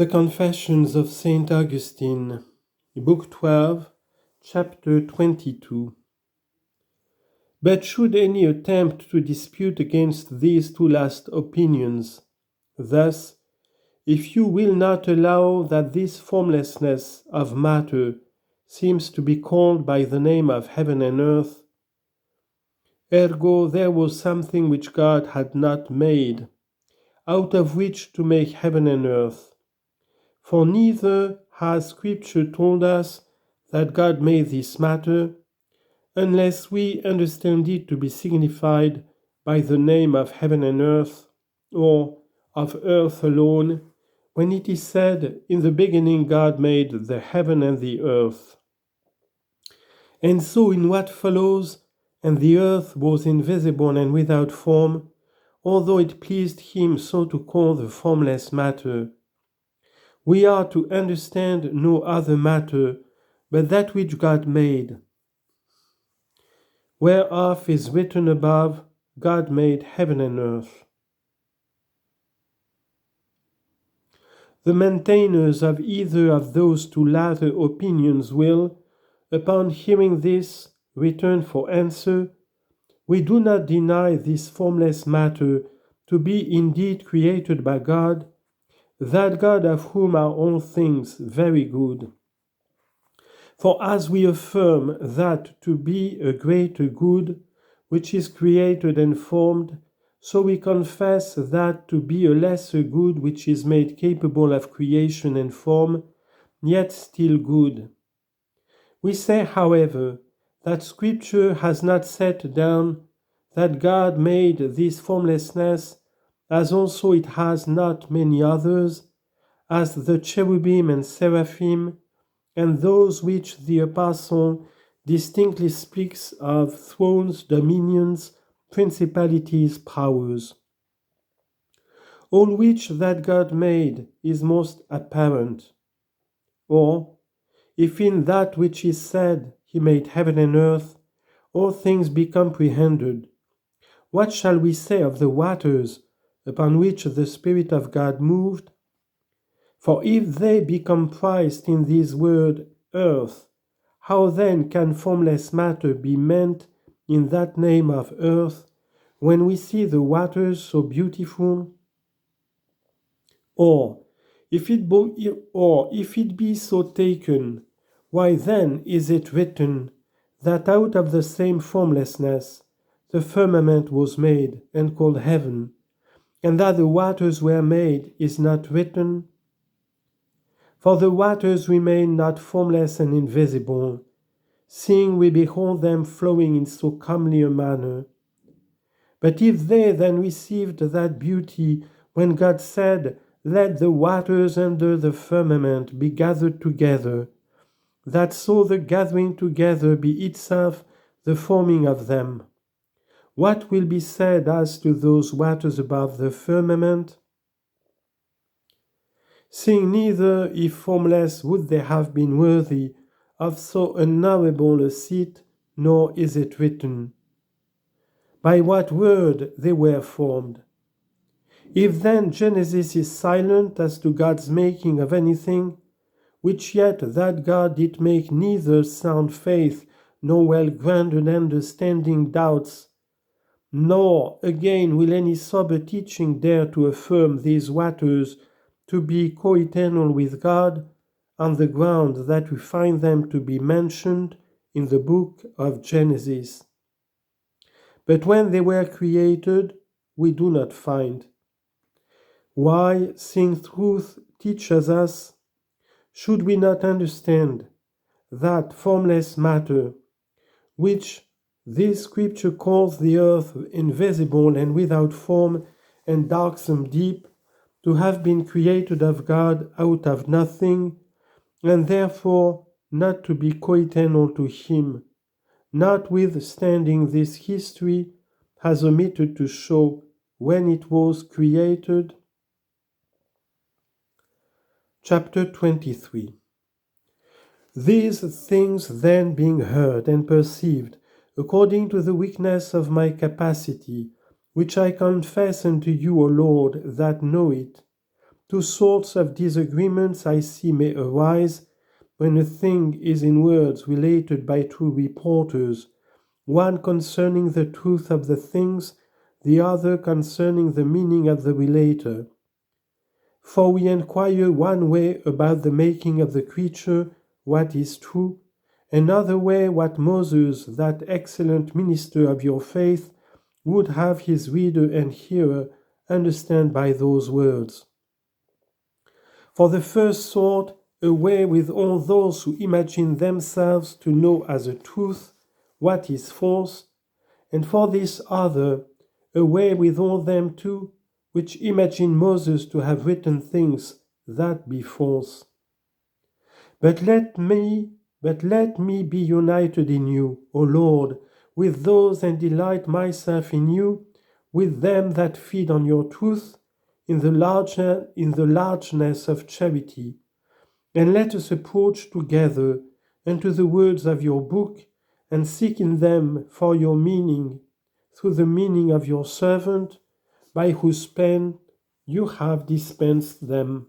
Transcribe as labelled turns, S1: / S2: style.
S1: The Confessions of Saint Augustine, Book 12, Chapter 22. But should any attempt to dispute against these two last opinions, thus, if you will not allow that this formlessness of matter seems to be called by the name of heaven and earth, ergo there was something which God had not made, out of which to make heaven and earth. For neither has Scripture told us that God made this matter, unless we understand it to be signified by the name of heaven and earth, or of earth alone, when it is said, "In the beginning God made the heaven and the earth." And so in what follows, "And the earth was invisible and without form, although it pleased him so to call the formless matter," we are to understand no other matter but that which God made, whereof is written above, God made heaven and earth. The maintainers of either of those two latter opinions will, upon hearing this, return for answer, "We do not deny this formless matter to be indeed created by God, that God of whom are all things very good. For as we affirm that to be a greater good which is created and formed, so we confess that to be a lesser good which is made capable of creation and form, yet still good. We say, however, that Scripture has not set down that God made this formlessness, as also it has not many others, as the cherubim and seraphim, and those which the Apostle distinctly speaks of thrones, dominions, principalities, powers. All which that God made is most apparent. Or, if in that which is said he made heaven and earth, all things be comprehended, what shall we say of the waters upon which the Spirit of God moved? For if they be comprised in this word earth, how then can formless matter be meant in that name of earth, when we see the waters so beautiful? Or if it be so taken, why then is it written that out of the same formlessness the firmament was made and called heaven, and that the waters were made is not written? For the waters remain not formless and invisible, seeing we behold them flowing in so comely a manner. But if they then received that beauty when God said, "Let the waters under the firmament be gathered together," that so the gathering together be itself the forming of them, what will be said as to those waters above the firmament? Seeing neither, if formless, would they have been worthy of so honorable a seat, nor is it written, by what word they were formed. If then Genesis is silent as to God's making of anything, which yet that God did make neither sound faith nor well-grounded understanding doubts, nor again will any sober teaching dare to affirm these waters to be co-eternal with God, on the ground that we find them to be mentioned in the book of Genesis. But when they were created, we do not find. Why, seeing truth teaches us, should we not understand that formless matter, which this Scripture calls the earth invisible and without form and darksome deep, to have been created of God out of nothing, and therefore not to be co-eternal to him, notwithstanding this history has omitted to show when it was created? Chapter 23. These things then being heard and perceived, according to the weakness of my capacity, which I confess unto you, O Lord, that know it, Two sorts of disagreements I see may arise when a thing is in words related by two reporters, one concerning the truth of the things, the other concerning the meaning of the relator. For we inquire one way about the making of the creature, what is true, another way what Moses, that excellent minister of your faith, would have his reader and hearer understand by those words. For the first sort, away with all those who imagine themselves to know as a truth what is false, and for this other, away with all them too, which imagine Moses to have written things that be false. But let me be united in you, O Lord, with those and delight myself in you, with them that feed on your truth, in the largeness of charity. And let us approach together unto the words of your book, and seek in them for your meaning, through the meaning of your servant, by whose pen you have dispensed them.